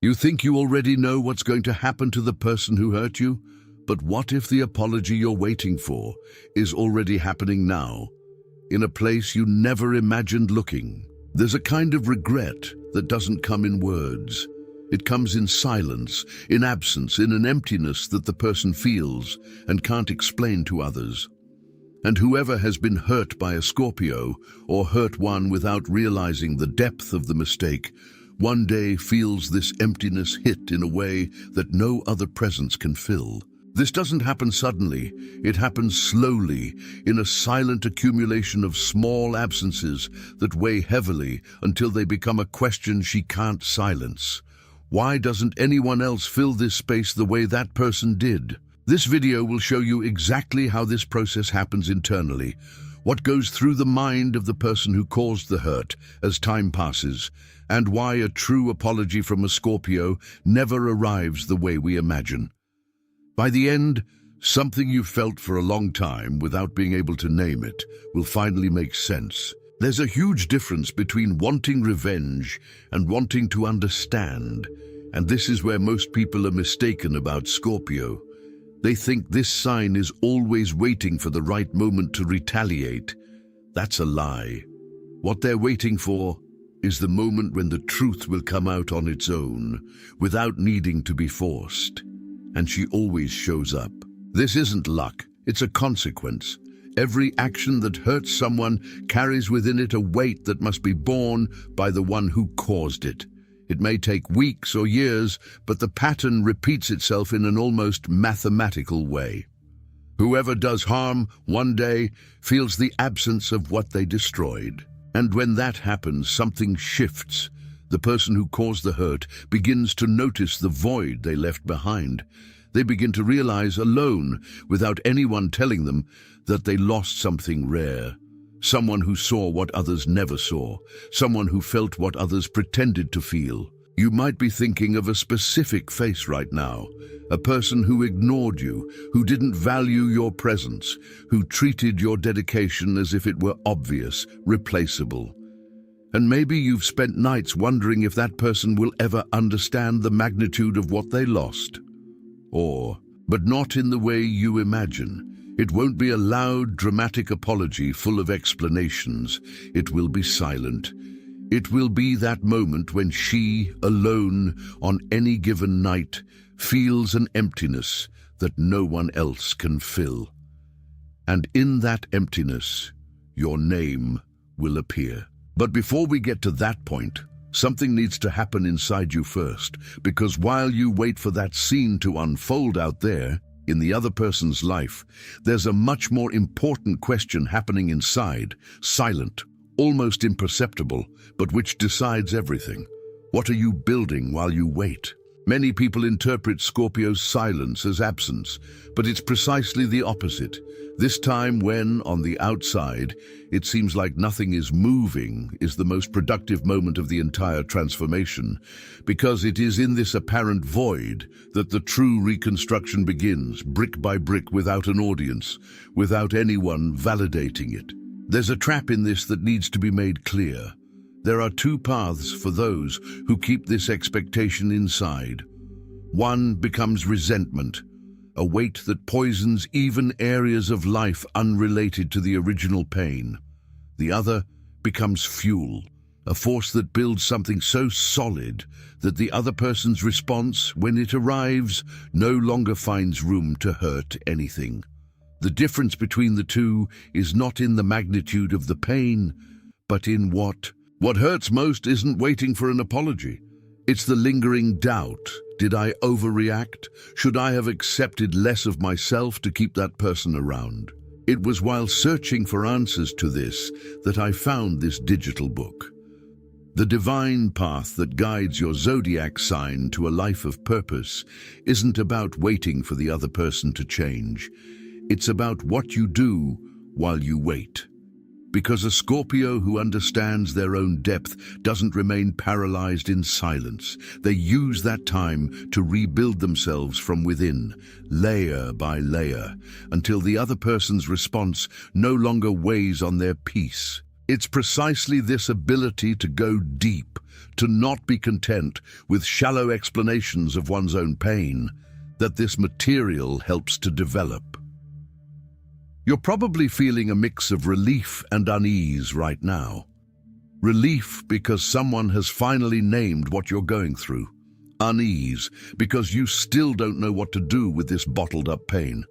You think you already know what's going to happen to the person who hurt you? But what if the apology you're waiting for is already happening now, in a place you never imagined looking? There's a kind of regret that doesn't come in words. It comes in silence, in absence, in an emptiness that the person feels and can't explain to others. And whoever has been hurt by a Scorpio, or hurt one without realizing the depth of the mistake, one day feels this emptiness hit in a way that no other presence can fill. This doesn't happen suddenly. It happens slowly, in a silent accumulation of small absences that weigh heavily until they become a question she can't silence. Why doesn't anyone else fill this space the way that person did? This video will show you exactly how this process happens internally, what goes through the mind of the person who caused the hurt as time passes, and why a true apology from a Scorpio never arrives the way we imagine. By the end, something you've felt for a long time without being able to name it will finally make sense. There's a huge difference between wanting revenge and wanting to understand, and this is where most people are mistaken about Scorpio. They think this sign is always waiting for the right moment to retaliate. That's a lie. What they're waiting for is the moment when the truth will come out on its own, without needing to be forced. And she always shows up. This isn't luck, it's a consequence. Every action that hurts someone carries within it a weight that must be borne by the one who caused it. It may take weeks or years, but the pattern repeats itself in an almost mathematical way. Whoever does harm one day feels the absence of what they destroyed. And when that happens, something shifts. The person who caused the hurt begins to notice the void they left behind. They begin to realize alone, without anyone telling them, that they lost something rare. Someone who saw what others never saw. Someone who felt what others pretended to feel. You might be thinking of a specific face right now. A person who ignored you, who didn't value your presence, who treated your dedication as if it were obvious, replaceable. And maybe you've spent nights wondering if that person will ever understand the magnitude of what they lost. But not in the way you imagine. It won't be a loud, dramatic apology full of explanations. It will be silent. It will be that moment when she, alone, on any given night, feels an emptiness that no one else can fill. And in that emptiness, your name will appear. But before we get to that point, something needs to happen inside you first, because while you wait for that scene to unfold out there, in the other person's life, there's a much more important question happening inside, silent, almost imperceptible, but which decides everything. What are you building while you wait? Many people interpret Scorpio's silence as absence, but it's precisely the opposite. This time when, on the outside, it seems like nothing is moving, is the most productive moment of the entire transformation, because it is in this apparent void that the true reconstruction begins, brick by brick, without an audience, without anyone validating it. There's a trap in this that needs to be made clear. There are two paths for those who keep this expectation inside. One becomes resentment, a weight that poisons even areas of life unrelated to the original pain. The other becomes fuel, a force that builds something so solid that the other person's response, when it arrives, no longer finds room to hurt anything. The difference between the two is not in the magnitude of the pain, but in what hurts most isn't waiting for an apology. It's the lingering doubt. Did I overreact? Should I have accepted less of myself to keep that person around? It was while searching for answers to this that I found this digital book. The divine path that guides your zodiac sign to a life of purpose isn't about waiting for the other person to change. It's about what you do while you wait. Because a Scorpio who understands their own depth doesn't remain paralyzed in silence. They use that time to rebuild themselves from within, layer by layer, until the other person's response no longer weighs on their peace. It's precisely this ability to go deep, to not be content with shallow explanations of one's own pain, that this material helps to develop. You're probably feeling a mix of relief and unease right now. Relief because someone has finally named what you're going through. Unease because you still don't know what to do with this bottled-up pain.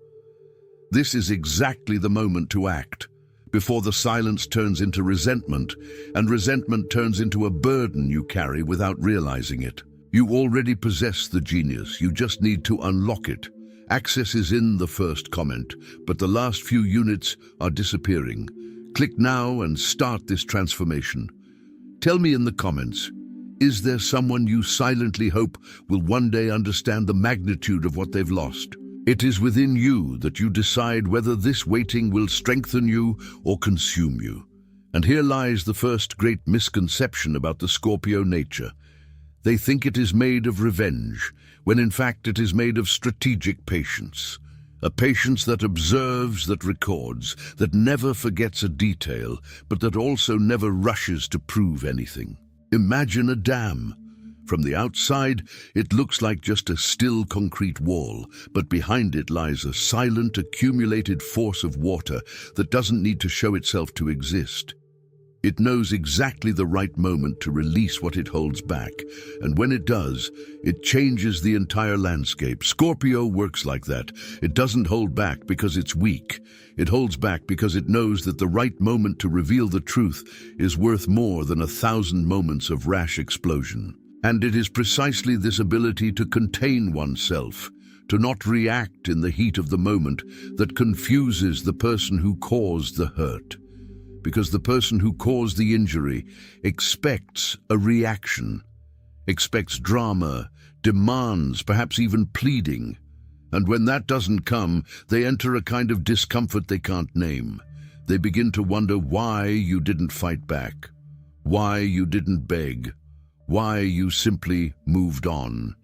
This is exactly the moment to act, before the silence turns into resentment, and resentment turns into a burden you carry without realizing it. You already possess the genius, you just need to unlock it. Access is in the first comment, but the last few units are disappearing. Click now and start this transformation. Tell me in the comments, is there someone you silently hope will one day understand the magnitude of what they've lost? It is within you that you decide whether this waiting will strengthen you or consume you. And here lies the first great misconception about the Scorpio nature. They think it is made of revenge, when in fact it is made of strategic patience. A patience that observes, that records, that never forgets a detail, but that also never rushes to prove anything. Imagine a dam. From the outside, it looks like just a still concrete wall, but behind it lies a silent, accumulated force of water that doesn't need to show itself to exist. It knows exactly the right moment to release what it holds back, and when it does, it changes the entire landscape. Scorpio works like that. It doesn't hold back because it's weak. It holds back because it knows that the right moment to reveal the truth is worth more than 1,000 moments of rash explosion. And it is precisely this ability to contain oneself, to not react in the heat of the moment, that confuses the person who caused the hurt. Because the person who caused the injury expects a reaction, expects drama, demands, perhaps even pleading. And when that doesn't come, they enter a kind of discomfort they can't name. They begin to wonder why you didn't fight back, why you didn't beg, why you simply moved on.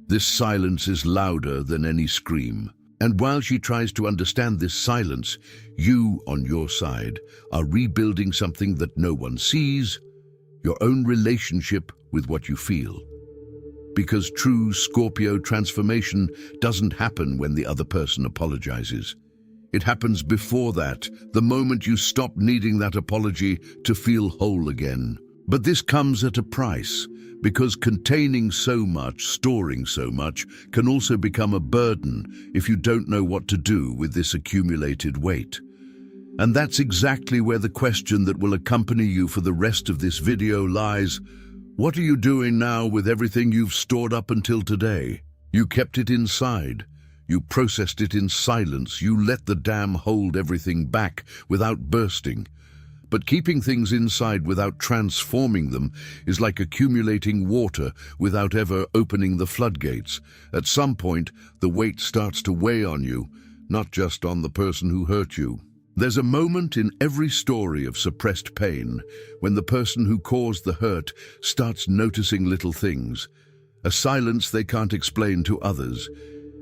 This silence is louder than any scream. And while she tries to understand this silence, you, on your side, are rebuilding something that no one sees, your own relationship with what you feel. Because true Scorpio transformation doesn't happen when the other person apologizes. It happens before that, the moment you stop needing that apology to feel whole again. But this comes at a price, because containing so much, storing so much, can also become a burden if you don't know what to do with this accumulated weight. And that's exactly where the question that will accompany you for the rest of this video lies. What are you doing now with everything you've stored up until today? You kept it inside. You processed it in silence. You let the dam hold everything back without bursting. But keeping things inside without transforming them is like accumulating water without ever opening the floodgates. At some point, the weight starts to weigh on you, not just on the person who hurt you. There's a moment in every story of suppressed pain when the person who caused the hurt starts noticing little things, a silence they can't explain to others,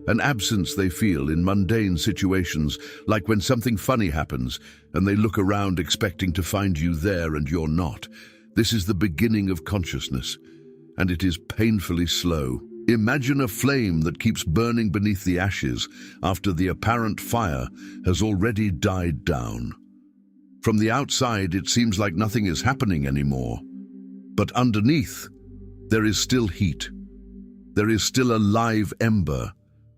an absence they feel in mundane situations, like when something funny happens and they look around expecting to find you there and you're not. This is the beginning of consciousness, and it is painfully slow. Imagine a flame that keeps burning beneath the ashes after the apparent fire has already died down. From the outside, it seems like nothing is happening anymore. But underneath, there is still heat. There is still a live ember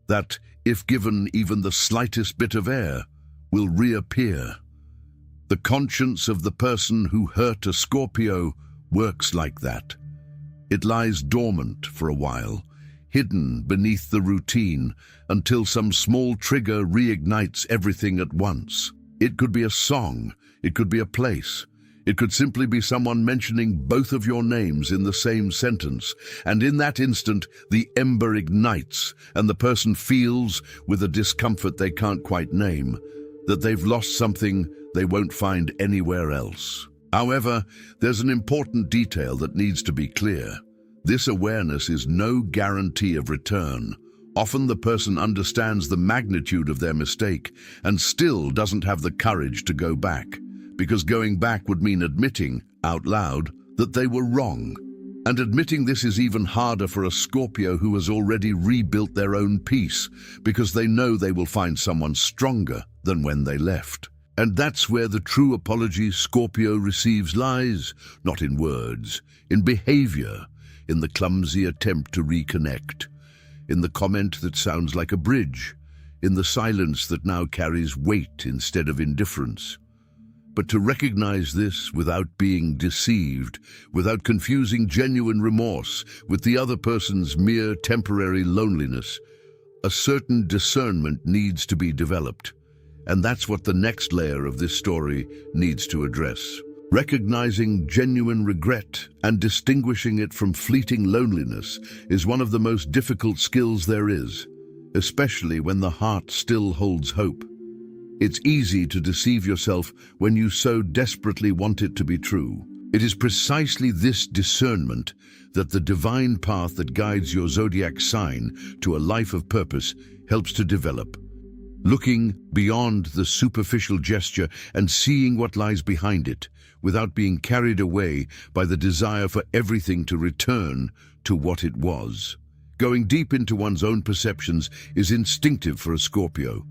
that, if given even the slightest bit of air, will reappear. The conscience of the person who hurt a Scorpio works like that. It lies dormant for a while, hidden beneath the routine, until some small trigger reignites everything at once. It could be a song, it could be a place, it could simply be someone mentioning both of your names in the same sentence, and in that instant, the ember ignites, and the person feels, with a discomfort they can't quite name, that they've lost something they won't find anywhere else. However, there's an important detail that needs to be clear. This awareness is no guarantee of return. Often the person understands the magnitude of their mistake and still doesn't have the courage to go back, because going back would mean admitting, out loud, that they were wrong. And admitting this is even harder for a Scorpio who has already rebuilt their own peace, because they know they will find someone stronger than when they left. And that's where the true apology Scorpio receives lies, not in words, in behavior, in the clumsy attempt to reconnect, in the comment that sounds like a bridge, in the silence that now carries weight instead of indifference. But to recognize this without being deceived, without confusing genuine remorse with the other person's mere temporary loneliness, a certain discernment needs to be developed. And that's what the next layer of this story needs to address. Recognizing genuine regret and distinguishing it from fleeting loneliness is one of the most difficult skills there is, especially when the heart still holds hope. It's easy to deceive yourself when you so desperately want it to be true. It is precisely this discernment that the divine path that guides your zodiac sign to a life of purpose helps to develop. Looking beyond the superficial gesture and seeing what lies behind it, without being carried away by the desire for everything to return to what it was. Going deep into one's own perceptions is instinctive for a Scorpio,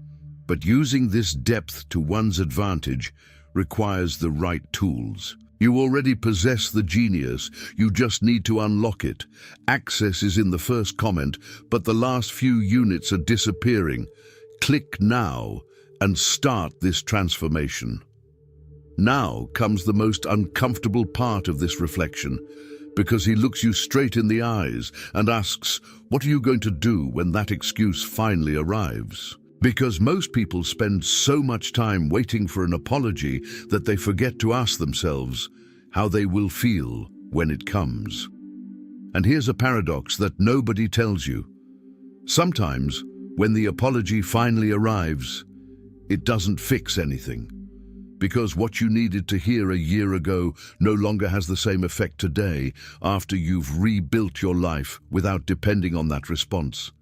but using this depth to one's advantage requires the right tools. You already possess the genius, you just need to unlock it. Access is in the first comment, but the last few units are disappearing. Click now and start this transformation. Now comes the most uncomfortable part of this reflection, because he looks you straight in the eyes and asks, what are you going to do when that excuse finally arrives? Because most people spend so much time waiting for an apology that they forget to ask themselves how they will feel when it comes. And here's a paradox that nobody tells you. Sometimes, when the apology finally arrives, it doesn't fix anything. Because what you needed to hear a year ago no longer has the same effect today after you've rebuilt your life without depending on that response.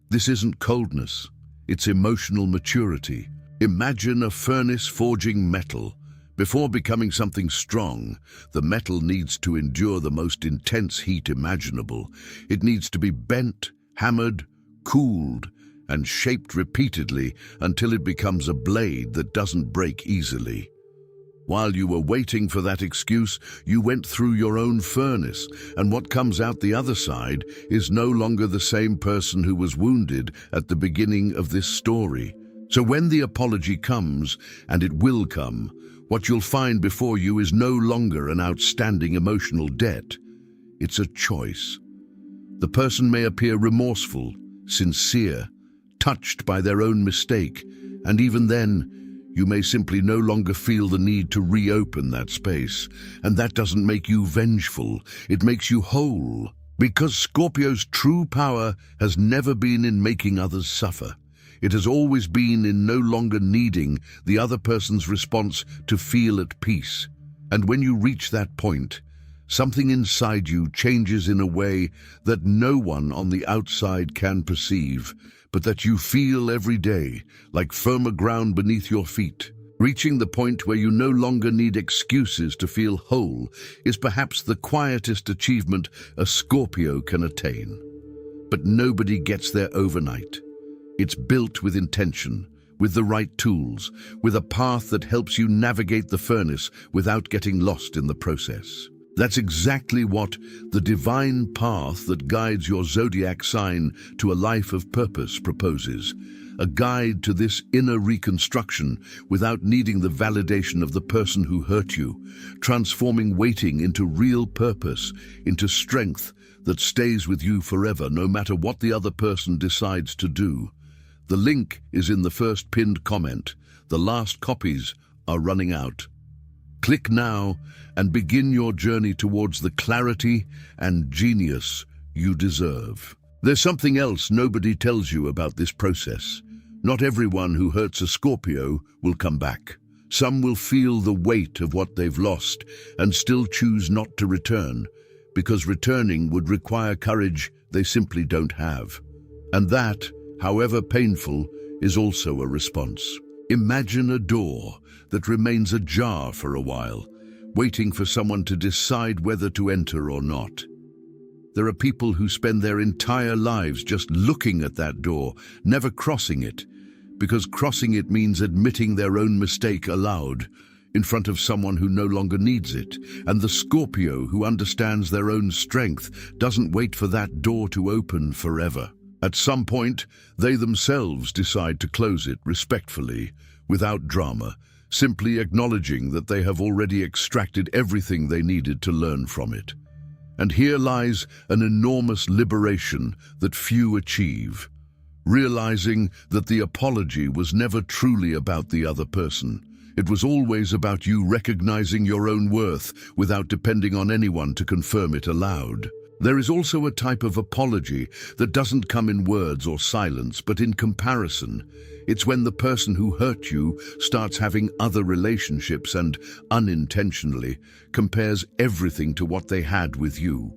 This isn't coldness, it's emotional maturity. Imagine a furnace forging metal. Before becoming something strong, the metal needs to endure the most intense heat imaginable. It needs to be bent, hammered, cooled, and shaped repeatedly until it becomes a blade that doesn't break easily. While you were waiting for that excuse, you went through your own furnace, and what comes out the other side is no longer the same person who was wounded at the beginning of this story. So when the apology comes, and it will come, what you'll find before you is no longer an outstanding emotional debt. It's a choice. The person may appear remorseful, sincere, touched by their own mistake, and even then, you may simply no longer feel the need to reopen that space. And that doesn't make you vengeful, it makes you whole. Because Scorpio's true power has never been in making others suffer. It has always been in no longer needing the other person's response to feel at peace. And when you reach that point, something inside you changes in a way that no one on the outside can perceive, but that you feel every day, like firmer ground beneath your feet. Reaching the point where you no longer need excuses to feel whole is perhaps the quietest achievement a Scorpio can attain. But nobody gets there overnight. It's built with intention, with the right tools, with a path that helps you navigate the furnace without getting lost in the process. That's exactly what the divine path that guides your zodiac sign to a life of purpose proposes. A guide to this inner reconstruction without needing the validation of the person who hurt you, transforming waiting into real purpose, into strength that stays with you forever no matter what the other person decides to do. The link is in the first pinned comment. The last copies are running out. Click now and begin your journey towards the clarity and genius you deserve. There's something else nobody tells you about this process. Not everyone who hurts a Scorpio will come back. Some will feel the weight of what they've lost and still choose not to return, because returning would require courage they simply don't have. And that, however painful, is also a response. Imagine a door that remains ajar for a while, waiting for someone to decide whether to enter or not. There are people who spend their entire lives just looking at that door, never crossing it, because crossing it means admitting their own mistake aloud, in front of someone who no longer needs it. And the Scorpio, who understands their own strength, doesn't wait for that door to open forever. At some point, they themselves decide to close it respectfully, without drama, simply acknowledging that they have already extracted everything they needed to learn from it. And here lies an enormous liberation that few achieve, realizing that the apology was never truly about the other person. It was always about you recognizing your own worth without depending on anyone to confirm it aloud. There is also a type of apology that doesn't come in words or silence, but in comparison. It's when the person who hurt you starts having other relationships and, unintentionally, compares everything to what they had with you.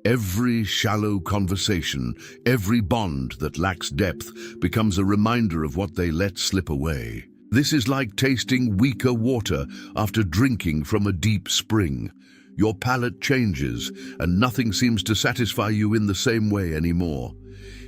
Every shallow conversation, every bond that lacks depth becomes a reminder of what they let slip away. This is like tasting weaker water after drinking from a deep spring. Your palate changes, and nothing seems to satisfy you in the same way anymore.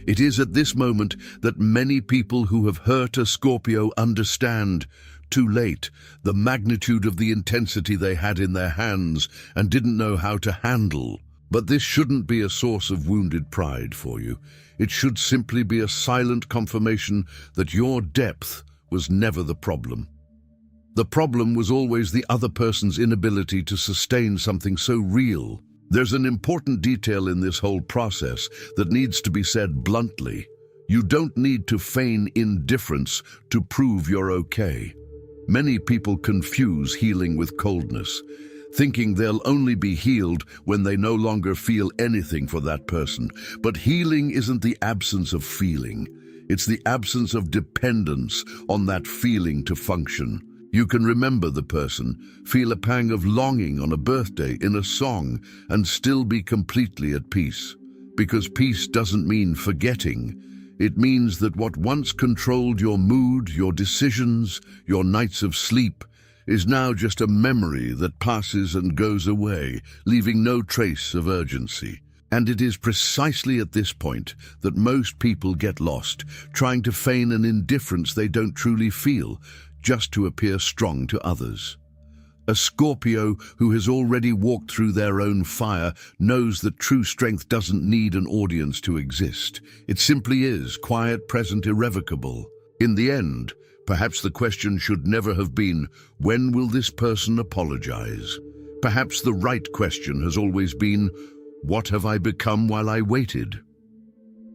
It is at this moment that many people who have hurt a Scorpio understand, too late, the magnitude of the intensity they had in their hands and didn't know how to handle. But this shouldn't be a source of wounded pride for you. It should simply be a silent confirmation that your depth was never the problem. The problem was always the other person's inability to sustain something so real. There's an important detail in this whole process that needs to be said bluntly. You don't need to feign indifference to prove you're okay. Many people confuse healing with coldness, thinking they'll only be healed when they no longer feel anything for that person. But healing isn't the absence of feeling. It's the absence of dependence on that feeling to function. You can remember the person, feel a pang of longing on a birthday in a song, and still be completely at peace. Because peace doesn't mean forgetting. It means that what once controlled your mood, your decisions, your nights of sleep, is now just a memory that passes and goes away, leaving no trace of urgency. And it is precisely at this point that most people get lost, trying to feign an indifference they don't truly feel, just to appear strong to others. A Scorpio who has already walked through their own fire knows that true strength doesn't need an audience to exist. It simply is, quiet, present, irrevocable. In the end, perhaps the question should never have been, when will this person apologize? Perhaps the right question has always been, what have I become while I waited?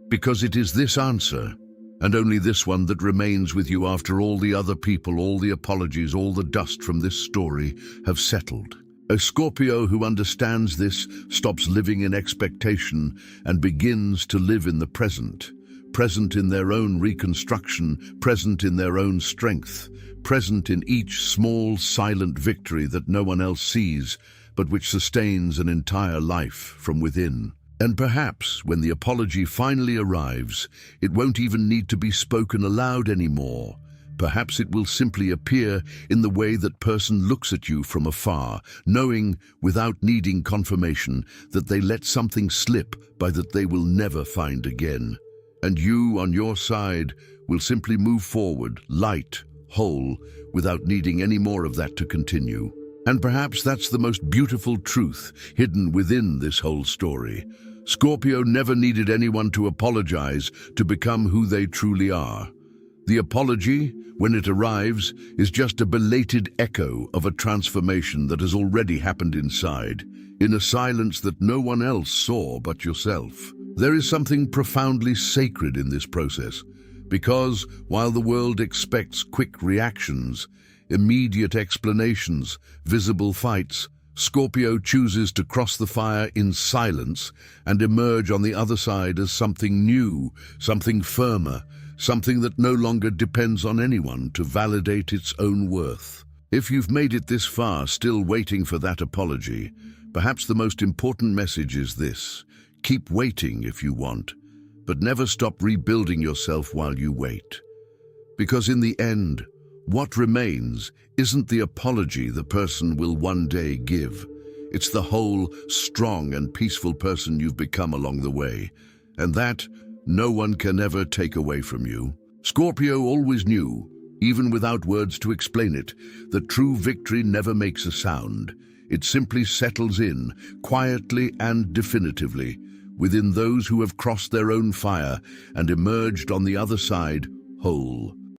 Because it is this answer, and only this one, that remains with you after all the other people, all the apologies, all the dust from this story have settled. A Scorpio who understands this stops living in expectation and begins to live in the present, present in their own reconstruction, present in their own strength, present in each small, silent victory that no one else sees, but which sustains an entire life from within. And perhaps, when the apology finally arrives, it won't even need to be spoken aloud anymore. Perhaps it will simply appear in the way that person looks at you from afar, knowing, without needing confirmation, that they let something slip by that they will never find again. And you, on your side, will simply move forward, light, whole, without needing any more of that to continue. And perhaps that's the most beautiful truth hidden within this whole story. Scorpio never needed anyone to apologize to become who they truly are. The apology, when it arrives, is just a belated echo of a transformation that has already happened inside, in a silence that no one else saw but yourself. There is something profoundly sacred in this process, because while the world expects quick reactions, immediate explanations, visible fights, Scorpio chooses to cross the fire in silence and emerge on the other side as something new, something firmer, something that no longer depends on anyone to validate its own worth. If you've made it this far, still waiting for that apology, perhaps the most important message is this: keep waiting if you want, but never stop rebuilding yourself while you wait. Because in the end, What remains isn't the apology the person will one day give. It's the whole, strong and peaceful person you've become along the way. And that, no one can ever take away from you. Scorpio always knew, even without words to explain it, that true victory never makes a sound. It simply settles in, quietly and definitively, within those who have crossed their own fire and emerged on the other side whole.